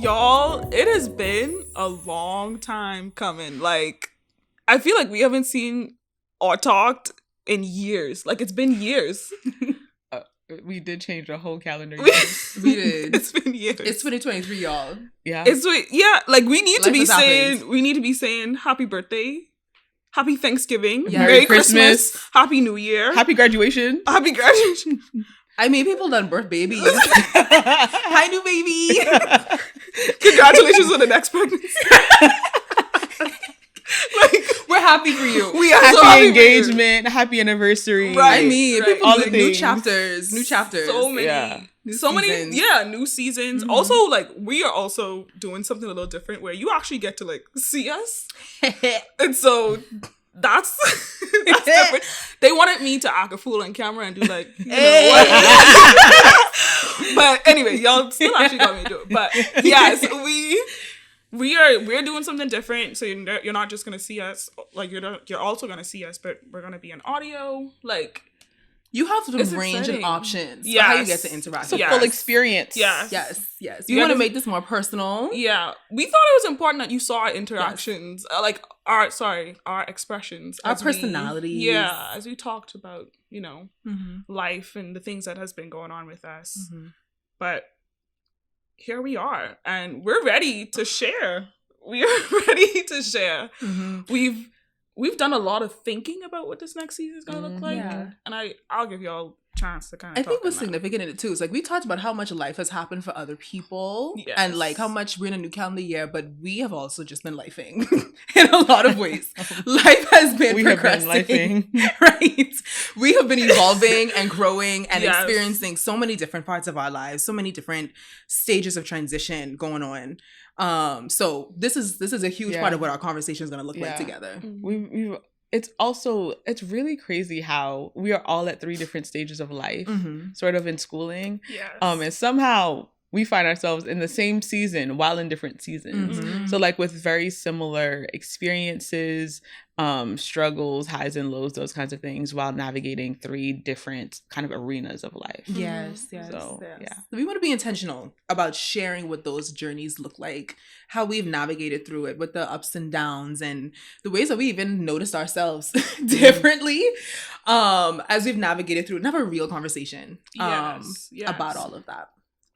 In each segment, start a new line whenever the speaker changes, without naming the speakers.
Y'all, it has been a long time coming. Like, I feel like we haven't seen or talked in years. Like, it's been years.
We did change the whole calendar year.
We did.
It's been years.
It's 2023, y'all.
Yeah.
Like we need to
Life
be
has
saying
happened.
we need to be saying happy birthday, happy Thanksgiving,
Yeah.
Merry Christmas, Happy New Year,
Happy graduation.
Happy graduation.
I mean, people done birth babies. Hi, new baby.
Congratulations on the next pregnancy.
We're happy for you.
We are so
Happy
happy for you.
engagement. Happy anniversary.
Right.
I mean,
Right.
people
All
like
the
new
things.
chapters. New chapters.
So many.
Yeah.
New
So
seasons.
many, new seasons.
Mhm.
Also, like, we are also doing something a little different where you actually get to, like, see us. And so that's different. They wanted me to act a fool on camera and do, like, you know what? But anyway, y'all still actually got me to do it. But yes, we're doing something different. So you're not just gonna see us, like you're also gonna see us, but we're gonna be in audio, like.
You have
It's
some range
exciting.
of options for
Yes.
how you get to interact.
It's a
Yes.
full experience.
Yes.
Yes.
You
We want to
gotta-
make this more personal.
Yeah, we thought it was important that you saw our interactions, like our expressions,
Our
as we-
personalities.
as we talked about,
Mm-hmm.
life and the things that has been going on with us.
Mm-hmm.
But here we are, and we're ready to share. We are ready to share.
Mm-hmm.
We've done a lot of thinking about what this next season is gonna look like,
Yeah.
and I'll give y'all a chance to kind
I
of.
think what's significant in it too is like we talked about how much life has happened for other people
Yes.
and like how much we're in a new calendar year, but we have also just been lifing in a lot of ways. Life has been
We have been
progressing,
lifing.
right? We have been evolving and growing and
Yes.
experiencing so many different parts of our lives, so many different stages of transition going on. So this is a huge
Yeah.
part of what our conversation is going to look like
Yeah.
together.
We've it's really crazy how we are all at 3 different stages of life,
Mm-hmm.
sort of in schooling.
Yes.
And somehow we find ourselves in the same season while in different seasons.
Mhm.
So like with very similar experiences, struggles, highs and lows, those kinds of things, while navigating 3 different kind of arenas of life.
Yes.
So,
yes.
yeah.
We want to be intentional about sharing what those journeys look like, how we've navigated through it with the ups and downs and the ways that we even noticed ourselves differently as we've navigated through it. And have a real conversation
Yes.
about all of that.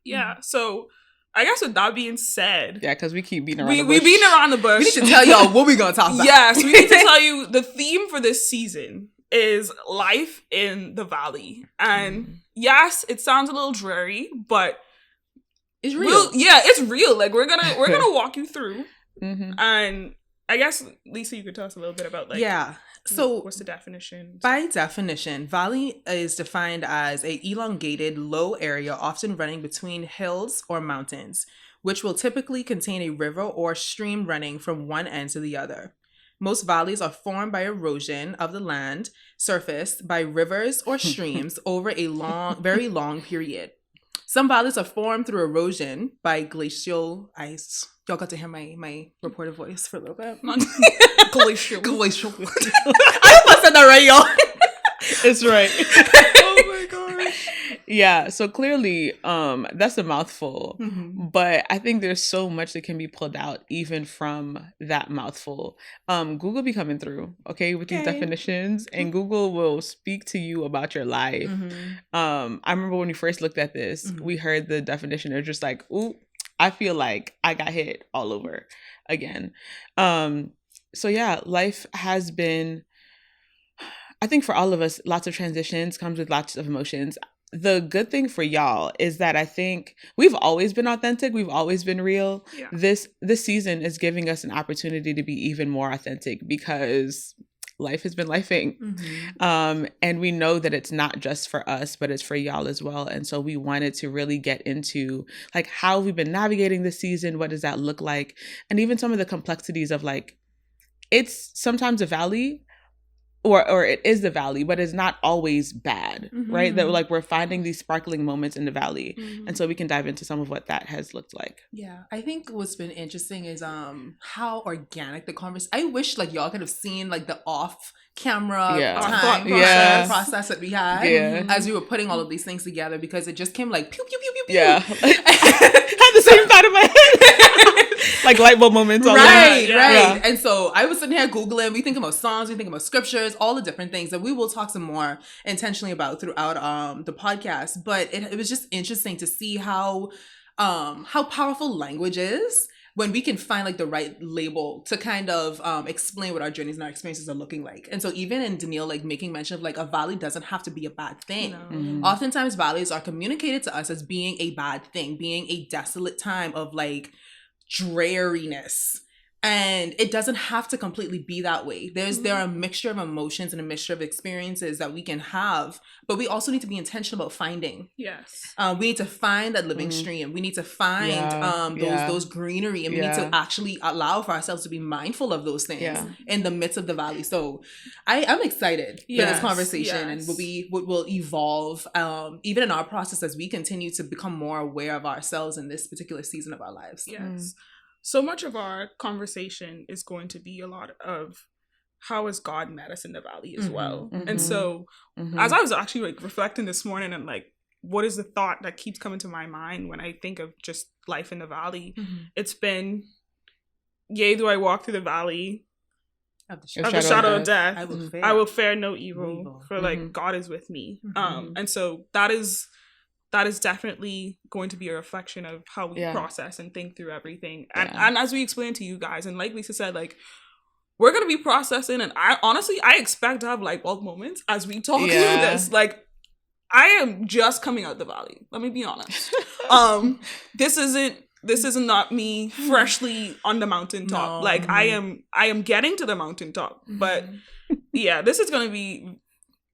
Yeah. So I guess with that being said,
Yeah, because we keep beating around
we
the bush.
beating around the bush.
We need to tell y'all what we're going to talk about.
Yes, we need to tell you the theme for this season is life in the valley. And yes, it sounds a little dreary, but
It's real.
it's real. Like we're gonna walk you through.
Mhm.
And I guess Lisa, you could tell us a little bit about like
Yeah. So
what's the definition?
by definition, valley is defined as a elongated, low area often running between hills or mountains, which will typically contain a river or stream running from one end to the other. Most valleys are formed by erosion of the land surface by rivers or streams over a very long period. Some valleys are formed through erosion by glacial ice. Y'all got to hear my reporter voice for a little bit.
Glacial.
Glacial. I hope I said that right, y'all.
It's right.
Oh my gosh.
Yeah, so clearly that's a mouthful.
Mm-hmm.
But I think there's so much that can be pulled out even from that mouthful. Google be coming through, okay, with these
Okay.
definitions, and Google will speak to you about your life.
Mm-hmm.
I remember when we first looked at this,
Mhm.
we heard the definition. They're just like, ooh, I feel like I got hit all over again. So yeah, life has been, I think for all of us, lots of transitions, comes with lots of emotions. The good thing for y'all is that I think we've always been authentic. We've always been real.
Yeah.
This season is giving us an opportunity to be even more authentic because life has been lifing.
Mm-hmm.
And we know that it's not just for us, but it's for y'all as well. And so we wanted to really get into like how we've been navigating this season. What does that look like? And even some of the complexities of like, it's sometimes a valley, or it is the valley, but it's not always bad, right? That like we're finding these sparkling moments in the valley. And so we can dive into some of what that has looked like.
Yeah, I think what's been interesting is how organic the conversation. I wish like y'all could have seen like the off camera
Yeah.
time
Yeah.
process that we had
Yeah.
as we were putting all of these things together because it just came like pew pew pew pew pew.
Yeah. Had the same thought in my head. Like light bulb moments.
Right. Yeah. And so I was sitting here Googling. We think about songs, we think about scriptures, all the different things that we will talk some more intentionally about throughout the podcast. But it was just interesting to see how powerful language is when we can find like the right label to kind of explain what our journeys and our experiences are looking like. And so even in Daneille, like making mention of like a valley doesn't have to be a bad thing. No. Oftentimes valleys are communicated to us as being a bad thing, being a desolate time of like dreariness. And it doesn't have to completely be that way. There are a mixture of emotions and a mixture of experiences that we can have, but we also need to be intentional about finding.
Yes.
We need to find that living stream. We need to find those greenery, and we need to actually allow for ourselves to be mindful of those things in the midst of the valley. So I'm excited for this conversation and what will evolve even in our process as we continue to become more aware of ourselves in this particular season of our lives.
Yes. So much of our conversation is going to be a lot of how has God met us in the valley as well. And so as I was actually like reflecting this morning and like, what is the thought that keeps coming to my mind when I think of just life in the valley? It's been, yea, though I walk through the valley of the shadow of death, I will fear no evil. For like God is with me. And so that is definitely going to be a reflection of how we process and think through everything. And as we explained to you guys, and like Lisa said, like, we're going to be processing. And I expect to have light bulb moments as we talk through this. Like, I am just coming out the valley. Let me be honest. This is not me freshly on the mountaintop. No. Like, I am getting to the mountaintop. But yeah, this is going to be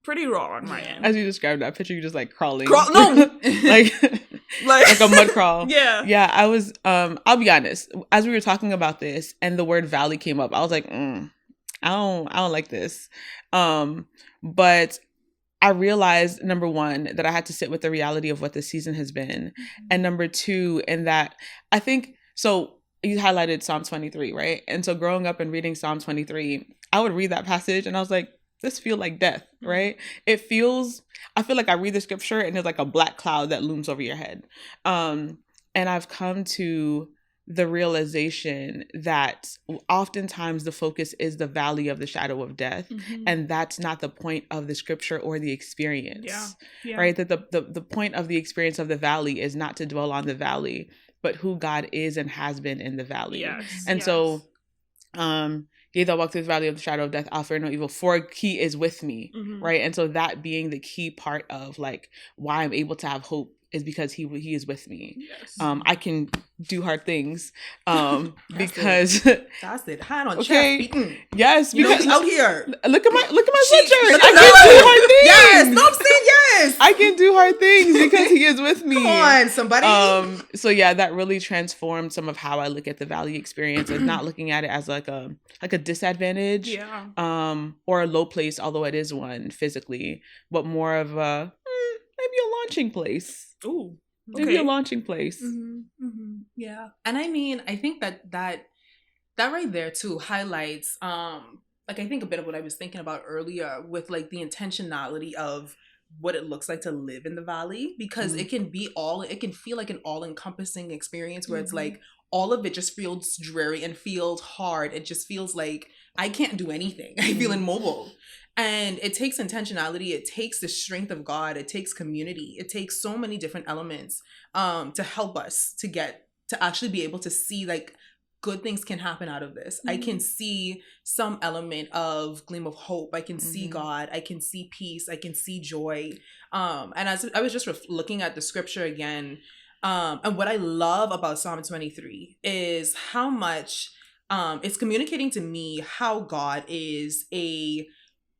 pretty raw on my end.
As you described that picture, you just like crawling.
No!
like a mud crawl.
Yeah.
I was, I'll be honest, as we were talking about this and the word valley came up, I was like, I don't like this. But I realized, number one, that I had to sit with the reality of what the season has been. And number two, in that I think, so you highlighted Psalm 23, right? And so growing up and reading Psalm 23, I would read that passage and I was like, this feel like death, right? I feel like I read the scripture and there's like a black cloud that looms over your head. And I've come to the realization that oftentimes the focus is the valley of the shadow of death. And that's not the point of the scripture or the experience, right? That the point of the experience of the valley is not to dwell on the valley, but who God is and has been in the valley. So, yea, though I walk through the valley of the shadow of death, I'll fear no evil, for he is with me, right? And so that being the key part of like why I'm able to have hope is because he is with me. I can do hard things because
that's it. Hand on chest beating.
Yes, because
out here.
Look at my sweatshirt. I can do hard things.
Yes, stop saying yes.
I can do hard things because he is with me.
Come on, somebody.
So yeah, that really transformed some of how I look at the valley experience, and not looking at it as like a disadvantage, or a low place, although it is one physically, but more of a maybe a launching place.
Ooh, okay.
Maybe a launching place.
Yeah, and I mean, I think that right there too highlights, like I think a bit of what I was thinking about earlier with like the intentionality of what it looks like to live in the valley, because it can feel like an all-encompassing experience where it's like all of it just feels dreary and feels hard. It just feels like I can't do anything. I feel immobile. And it takes intentionality. It takes the strength of God. It takes community. It takes so many different elements to help us to actually be able to see like good things can happen out of this. I can see some element of gleam of hope. I can see God. I can see peace. I can see joy. And as I was just looking at the scripture again, and what I love about Psalm 23 is how much it's communicating to me how God is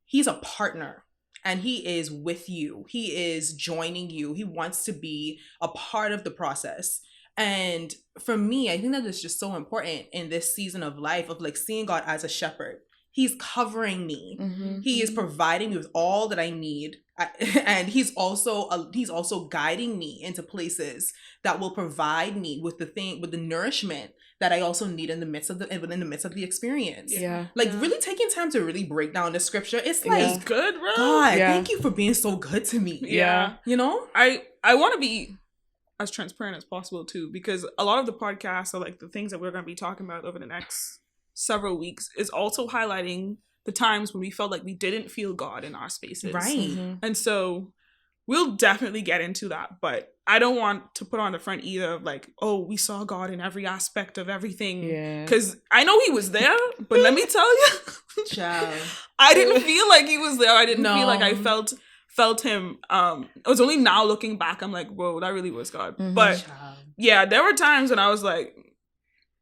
He's a partner, and he is with you. He is joining you. He wants to be a part of the process. And for me, I think that is just so important in this season of life of like seeing God as a shepherd. He's covering me. He is providing me with all that I need. And he's also guiding me into places that will provide me with the nourishment that I also need in the midst of the experience. Really taking time to really break down the scripture. It's like,
it's good, bro.
God, thank you for being so good to me.
Yeah.
You know?
I want to be as transparent as possible too, because a lot of the podcasts are like the things that we're going to be talking about over the next several weeks is also highlighting the times when we felt like we didn't feel God in our spaces.
Right.
Mm-hmm.
And so we'll definitely get into that, but I don't want to put on the front either of like, oh, we saw God in every aspect of everything.
Yeah.
Because I know he was there, but let me tell you,
Child.
I didn't feel like he was there. I didn't
No.
feel like I felt him. It was only now looking back, I'm like, whoa, that really was God.
Mhm.
But
Child.
yeah, there were times when I was like,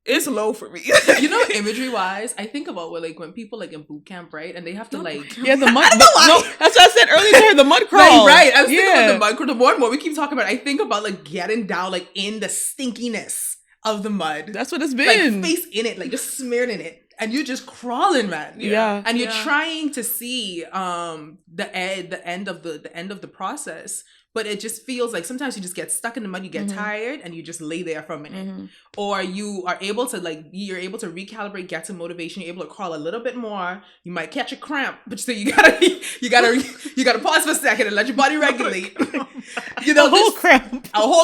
it's low for me.
You know, imagery wise, I think about when people like in boot camp, right? And they have to like
Yeah, the mud. No, that's what I said earlier. The mud crawl.
Right. I was thinking about the mud crawl. The more and more we keep talking about it, I think about like getting down like in the stinkiness of the mud.
That's what it's
Like
been.
face in it, like just smeared in it. And you're just crawling, man.
Yeah.
And you're trying to see the end of the process. But it just feels like sometimes you just get stuck in the mud, you get tired, and you just lay there for a minute.
Mm-hmm.
Or you are able to you're able to recalibrate, get some motivation, you're able to crawl a little bit more. You might catch a cramp, but so you gotta pause for a second and let your body regulate. You know,
a whole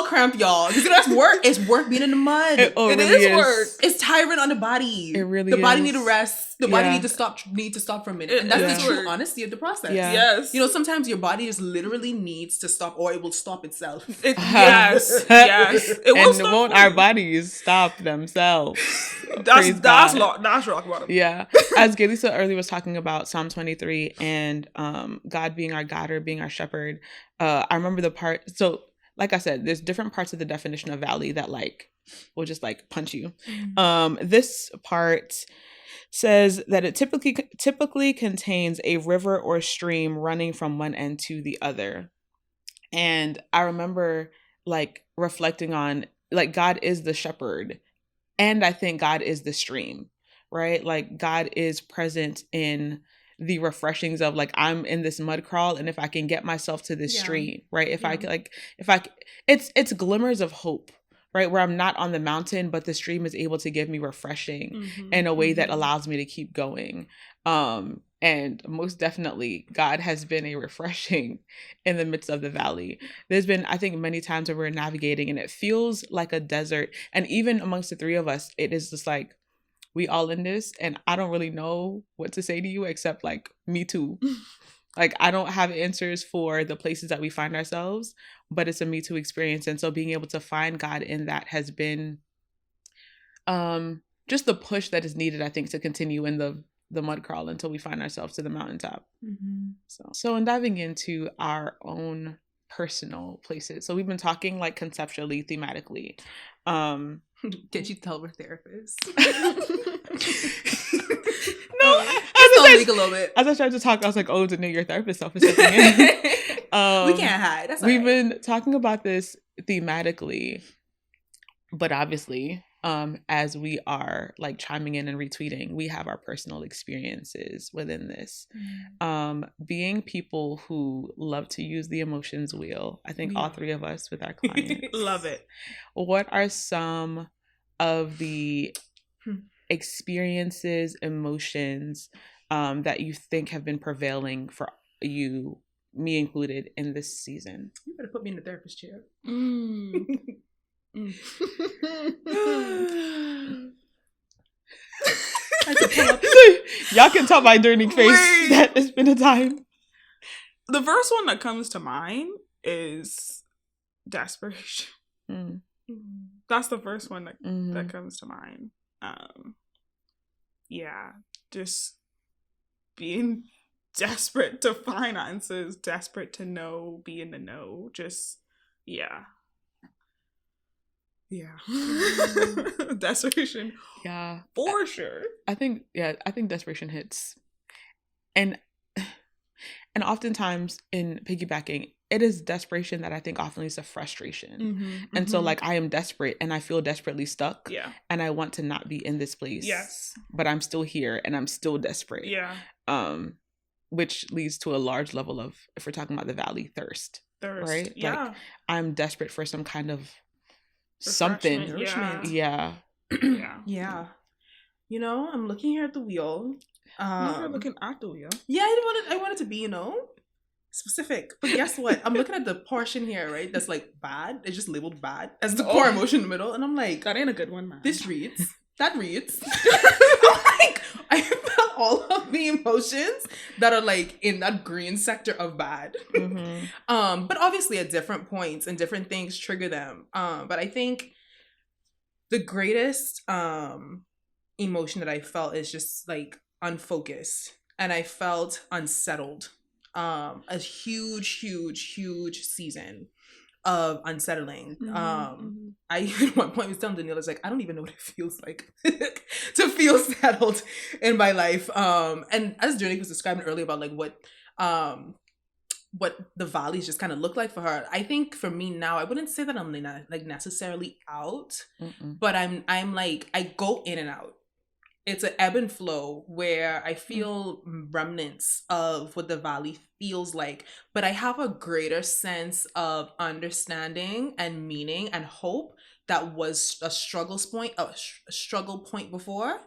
cramp,
y'all. Because that's work. It's work being in the mud.
It
really
is
work.
It's tiring on the body.
It really
the body
is.
need a rest. The body need to stop for a minute. And that's the true honesty of the process.
Yeah.
Yes.
You know, sometimes your body just literally needs to stop, or it will stop itself.
Yes. It will
and
stop
won't
for
our
you.
bodies stop themselves?
That's
Praise God.
that's rock bottom.
Yeah. As Ghalysa earlier was talking about Psalm 23 and God being our God or being our shepherd, I remember the part. So, like I said, there's different parts of the definition of valley that like will just like punch you. This part says that it typically contains a river or stream running from one end to the other. And I remember like reflecting on like God is the shepherd, and I think God is the stream, right? Like God is present in the refreshings of like I'm in this mud crawl, and if I can get myself to this stream, right? It's glimmers of hope, right? Where I'm not on the mountain, but the stream is able to give me refreshing in a way that allows me to keep going. And most definitely, God has been a refreshing in the midst of the valley. There's been, I think, many times where we're navigating and it feels like a desert. And even amongst the three of us, it is just like, we all in this, and I don't really know what to say to you except like, me too. Like, I don't have answers for the places that we find ourselves, but it's a me too experience. And so being able to find God in that has been just the push that is needed, I think, to continue in the mud crawl until we find ourselves to the mountaintop. So in diving into our own personal places. So we've been talking like conceptually, thematically.
Did you tell her therapist?
No,
a little bit.
As I started to talk, I was like, "Oh, Daneille, your therapist stuff is stepping in."
We can't hide. That's
we've been talking about this thematically, but obviously, as we are like chiming in and retweeting, we have our personal experiences within this. Being people who love to use the emotions wheel, I think all three of us with our clients
love it.
What are some of the experiences, emotions that you think have been prevailing for you, me included, in this season?
You better put me in the therapist chair.
Y'all can tell my Dhuranique face that it's been a time.
The first one that comes to mind is desperation. That's the first one that comes to mind. Yeah, just being desperate to find answers, desperate to know, be in the know. Just yeah. Desperation.
Yeah,
for sure.
I think desperation hits, and oftentimes in piggybacking, it is desperation that I think often leads to frustration. And so like I am desperate and I feel desperately stuck. Yeah. And I want to not be in this place. Yes. But I'm still here and I'm still desperate. Yeah. Which leads to a large level of, if we're talking about the valley, thirst. Right? Yeah. Like I'm desperate for some kind of something. Yeah.
Yeah. You know, I'm looking here at the wheel.
You're looking at the wheel.
Yeah, I wanted to be, you know. specific. But guess what? I'm looking at the portion here, right? That's like bad. It's just labeled bad as the core emotion in the middle. And I'm like,
that ain't a good one, man.
This reads. That reads. I'm like, I felt all of the emotions that are like in that green sector of bad. Mm-hmm. But obviously at different points and different things trigger them. But I think the greatest emotion that I felt is just like unfocused. And I felt unsettled. A huge season of unsettling. I at one point was telling Daneille, I was like, I don't even know what it feels like to feel settled in my life. And as Dhuranique was describing earlier about like what the valleys just kind of look like for her, I think for me now, I wouldn't say that I'm like necessarily out, but I'm like, I go in and out. It's an ebb and flow where I feel remnants of what the valley feels like, but I have a greater sense of understanding and meaning and hope that was a struggle point before,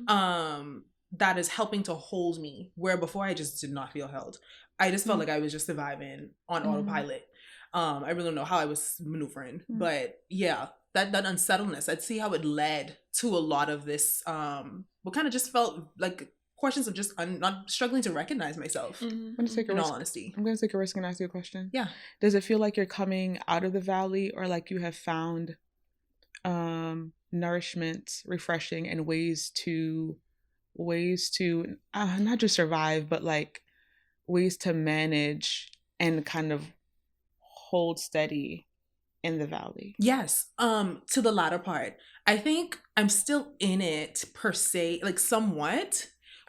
that is helping to hold me, where before I just did not feel held. I just felt like I was just surviving on autopilot. I really don't know how I was maneuvering, but yeah. That unsettledness, I'd see how it led to a lot of this, what kind of just felt like questions of just not struggling to recognize myself.
I'm going to take a risk.
All honesty.
I'm going to take a risk and ask you a question.
Yeah.
Does it feel like you're coming out of the valley, or like you have found nourishment, refreshing, and ways to not just survive, but like ways to manage and kind of hold steady in the valley?
Yes. To the latter part, I think I'm still in it per se, like somewhat,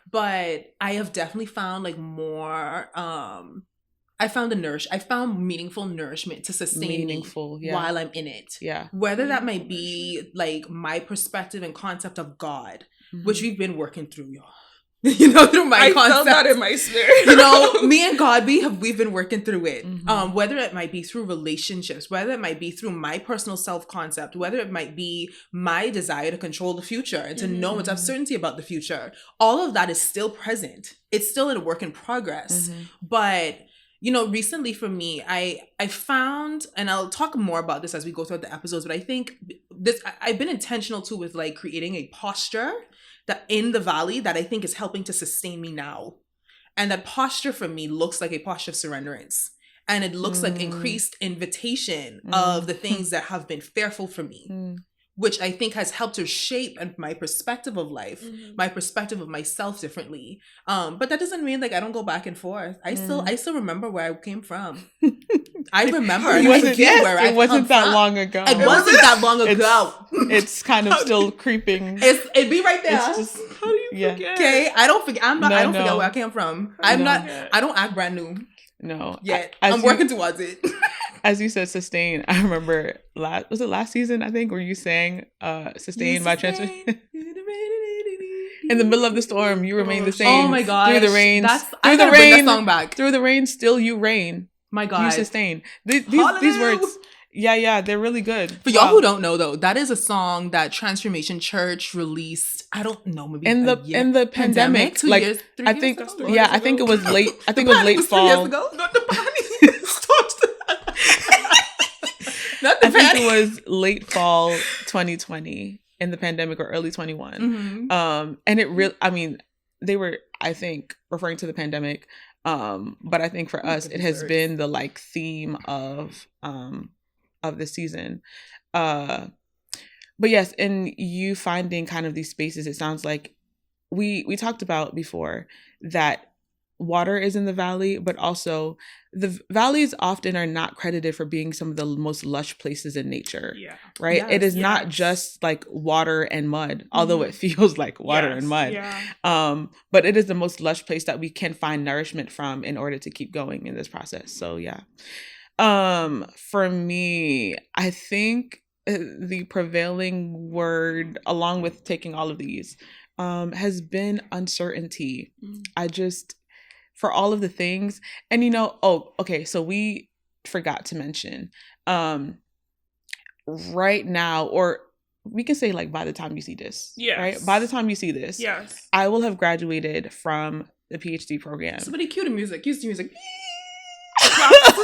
but I have definitely found like more, I found meaningful nourishment to sustain me while I'm in it. Yeah. Whether that might be like my perspective and concept of God, which we've been working through, y'all. Through my concept. I felt that in my spirit. Me and God, we've been working through it. Whether it might be through relationships, whether it might be through my personal self-concept, whether it might be my desire to control the future and to know and to have certainty about the future. All of that is still present. It's still in a work in progress. But, recently for me, I found, and I'll talk more about this as we go through the episodes, but I think I've been intentional too with like creating a posture that in the valley that I think is helping to sustain me now. And that posture for me looks like a posture of surrenderance. And it looks like increased invitation of the things that have been fearful for me, which I think has helped to shape my perspective of life, my perspective of myself differently. But that doesn't mean like I don't go back and forth. I still remember where I came from. I remember.
It wasn't that long ago.
It wasn't that long ago.
It's kind of still creeping.
It'd be right there.
How do you forget?
Okay, I don't forget. I don't forget where I came from. I don't act brand new.
No.
Yet. I'm working towards it.
As you said, sustain. I remember was it last season, I think, where you sang Sustain by Transformation? In the middle of the storm, you remain the same.
Oh my God.
Through the rain.
I gotta bring that song back.
Through the rain, still you reign.
My God.
You sustain. These words. Yeah, they're really good.
For y'all who don't know though, that is a song that Transformation Church released. I don't know, maybe
in the pandemic.
2 years, 3
I
years
think
ago?
I think it was late. I think it was late fall.
3 years ago. Not the body. Stop. Not the
I think it was late fall 2020 in the pandemic or early 21. And it really, I mean, they were, I think, referring to the pandemic. But I think for us, it has been the like theme of the season. But yes, in you finding kind of these spaces, it sounds like we talked about before that water is in the valley, but also the valleys often are not credited for being some of the most lush places in nature. Yeah. Right? Yes, it is not just like water and mud, although it feels like water and mud. Yeah. But it is the most lush place that we can find nourishment from in order to keep going in this process. So yeah. For me, I think the prevailing word, along with taking all of these, has been uncertainty. For all of the things, and so we forgot to mention, right now, or we can say like by the time you see this, right? By the time you see this, I will have graduated from the PhD program.
Somebody cue the music. Use the music.
claps.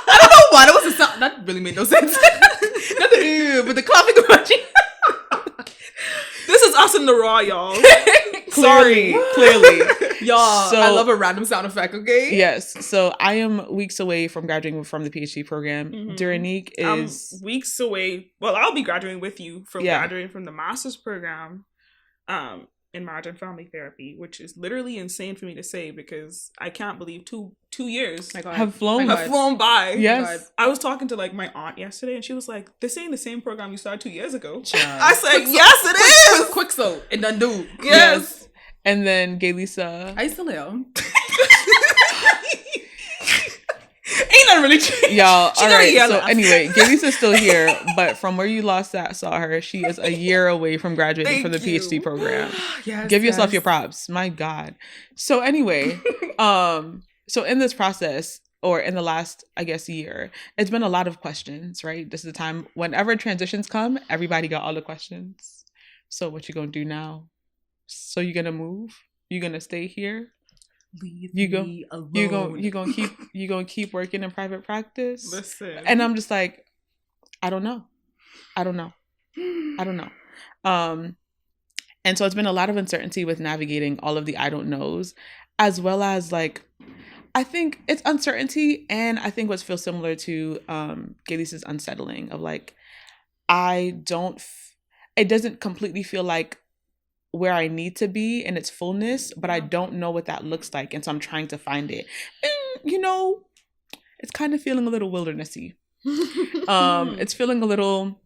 I don't know why that was a sound. That really made no sense. Not the but the clapping emoji.
This is us in the raw, y'all.
Clearly.
Y'all,
So-
I love a random sound effect, okay?
Yes. So I am weeks away from graduating from the PhD program.
Mhm.
Dhuranique is
weeks away. Well, I'll be graduating with you from
Yeah.
graduating from the master's program in marriage and family therapy, which is literally insane for me to say because I can't believe two years
My God.
have flown.
My
have
God.
flown by.
Yes.
I was talking to like my aunt yesterday and she was like, this ain't the same program you started 2 years ago.
Child.
I said,
Quick
yes, it is.
Quick so it done do.
Yes.
And then Ghalysa.
I still am.
Ain't nothing really changed.
Y'all,
She
all
gotta
right.
yell
So
at us.
anyway, Ghalysa's still here, but from where you last saw her, she is a year away from graduating from the
Thank
PhD
you.
program.
Yes,
Give yourself
yes.
your props. My God. So anyway, so in this process, or in the last, I guess, year, it's been a lot of questions, right? This is the time whenever transitions come, everybody got all the questions. So what you gonna do now? So you gonna move? You gonna stay here?
Leave
You go-
me alone.
You gonna keep working in private practice?
Listen.
And I'm just like, I don't know. And so it's been a lot of uncertainty with navigating all of the I don't knows, as well as like, I think it's uncertainty. And I think what feels similar to Ghalysa's unsettling of like, it doesn't completely feel like where I need to be in its fullness, but I don't know what that looks like. And so I'm trying to find it. And, it's kind of feeling a little wildernessy. It's feeling a little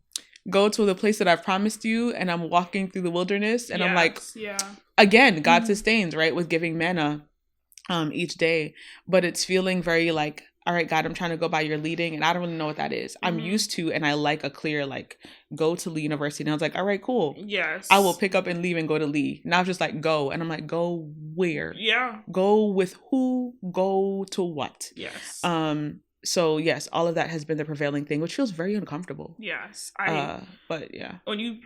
go to the place that I've promised you, and I'm walking through the wilderness, and I'm like,
yeah.
again, God sustains, right, with giving manna each day, but it's feeling very like, all right, God, I'm trying to go by your leading, and I don't really know what that is. I'm used to, and I like a clear, like, go to Lee University, and I was like, all right, cool.
Yes.
I will pick up and leave and go to Lee. Now it's just like, go, and I'm like, go where?
Yeah.
Go with who? Go to what?
Yes.
So yes, all of that has been the prevailing thing, which feels very uncomfortable.
Yes.
But yeah.
When you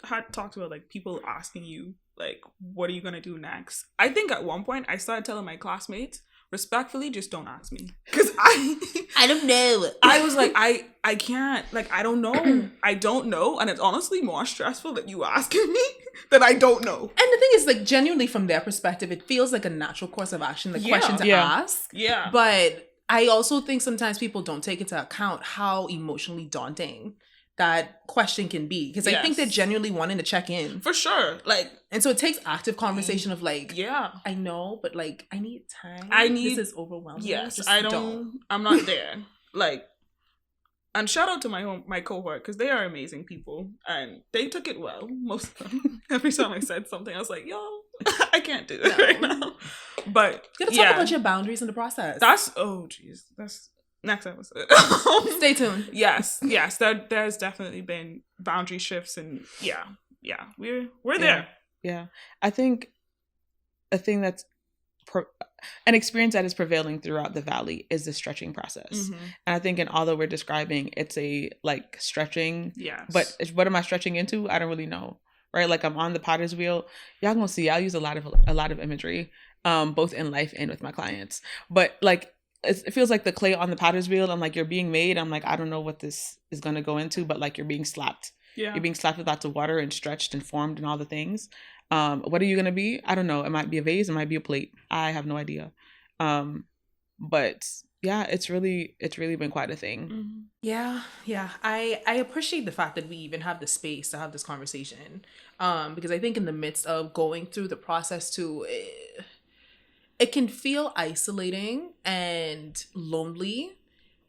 had talked about like people asking you like, what are you gonna do next? I think at one point I started telling my classmates, respectfully, just don't ask me, because
I don't know.
I was like, I can't, like, I don't know. I don't know. And it's honestly more stressful that you asking me than I don't know.
And the thing is, like, genuinely from their perspective, it feels like a natural course of action, the question to ask.
Yeah.
But I also think sometimes people don't take into account how emotionally daunting that question can be. Because I think they're genuinely wanting to check in.
For sure. Like,
and so it takes active conversation of like,
yeah,
I know, but like, I need time. This is overwhelming.
Yes,
Just
I'm not there. Like, and shout out to my cohort, because they are amazing people, and they took it well, most of them. Every time I said something, I was like, yo, I can't do it right now. But
You gotta talk about your boundaries in the process.
that's next episode.
Stay tuned.
Yes, there's definitely been boundary shifts, and yeah, we're there.
Yeah, I think a thing that's an experience that is prevailing throughout the valley is the stretching process.
Mm-hmm.
And I think in all that we're describing, it's a like stretching.
Yes.
But what am I stretching into? I don't really know. Right? Like I'm on the potter's wheel. Y'all gonna see. I'll use a lot of imagery, both in life and with my clients. But like it feels like the clay on the potter's wheel. I'm like, you're being made. I'm like, I don't know what this is gonna go into, but like you're being slapped.
Yeah.
You're being slapped with lots of water and stretched and formed and all the things. What are you gonna be? I don't know. It might be a vase. It might be a plate. I have no idea. But yeah, it's really been quite a thing.
Mm-hmm.
Yeah. I appreciate the fact that we even have the space to have this conversation. Because I think in the midst of going through the process too, it can feel isolating and lonely.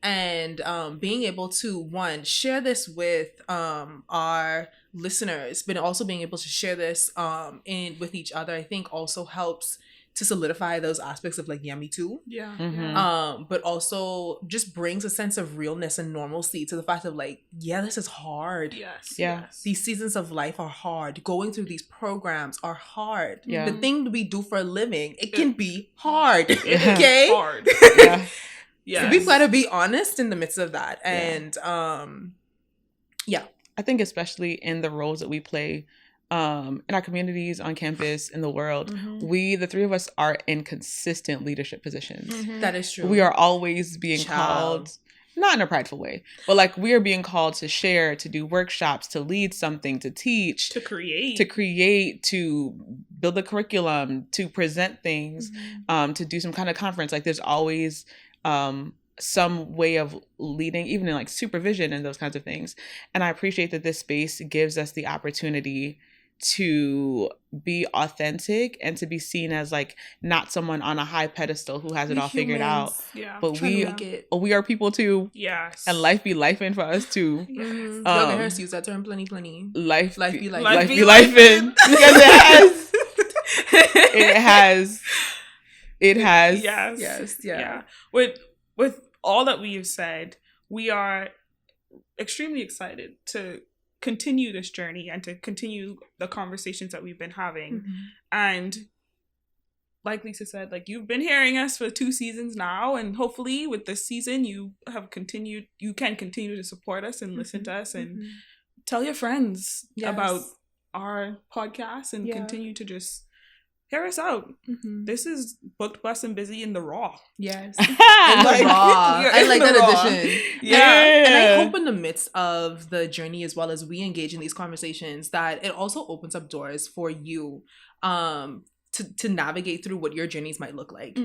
And being able to share this with our listeners, but also being able to share this with each other, I think also helps to solidify those aspects of like, yeah, me too.
Yeah.
Mm-hmm.
But also just brings a sense of realness and normalcy to the fact of like, yeah, this is hard.
Yes.
Yeah.
Yes.
These seasons of life are hard. Going through these programs are hard.
Yeah.
The thing we do for a living, it can be hard.
It is
Okay?
hard.
Yeah.
Yes.
So we've got to be honest in the midst of that.
Yeah.
And
I think especially in the roles that we play in our communities, on campus, in the world, we, the three of us, are in consistent leadership positions.
That is true.
We are always being called, not in a prideful way, but like we are being called to share, to do workshops, to lead something, to teach,
to create,
to build a curriculum, to present things, to do some kind of conference. Like there's always some way of leading, even in like supervision and those kinds of things. And I appreciate that this space gives us the opportunity to be authentic and to be seen as like not someone on a high pedestal who has it all figured out.
Yeah.
But we are people too.
Yes.
And life be lifing for us too.
Y'all can hear us use that term plenty.
Life be
life.
Life be lifing. Because it has.
Yes. Yeah. With all that we have said, we are extremely excited to continue this journey and to continue the conversations that we've been having. And like Lisa said, like you've been hearing us for 2 seasons now, and hopefully with this season you can continue to support us and listen to us and tell your friends about our podcast and continue to just hear us out. This is Booked, Bus, and Busy in the raw.
Yes. In the raw. I like that addition.
Yeah.
And I hope in the midst of the journey, as well as we engage in these conversations, that it also opens up doors for you to navigate through what your journeys might look like.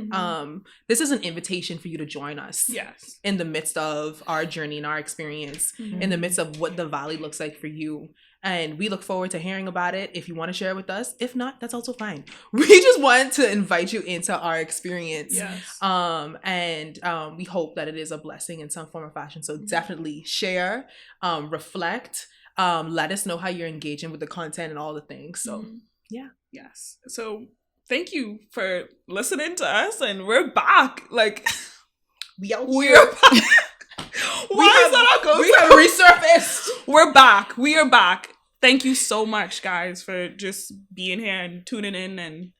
This is an invitation for you to join us.
Yes.
In the midst of our journey and our experience, in the midst of what the valley looks like for you. And we look forward to hearing about it. If you want to share it with us, if not, that's also fine. We just want to invite you into our experience.
Yes.
And we hope that it is a blessing in some form or fashion. So definitely share, reflect, let us know how you're engaging with the content and all the things. So yeah.
Yes. So thank you for listening to us, and we're back. Like we're back.
We have resurfaced.
We're back. We are back. Thank you so much, guys, for just being here and tuning in. And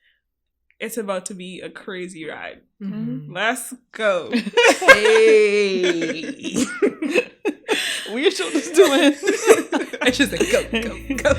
it's about to be a crazy ride. Let's go.
Hey.
We should just do it.
I should say go.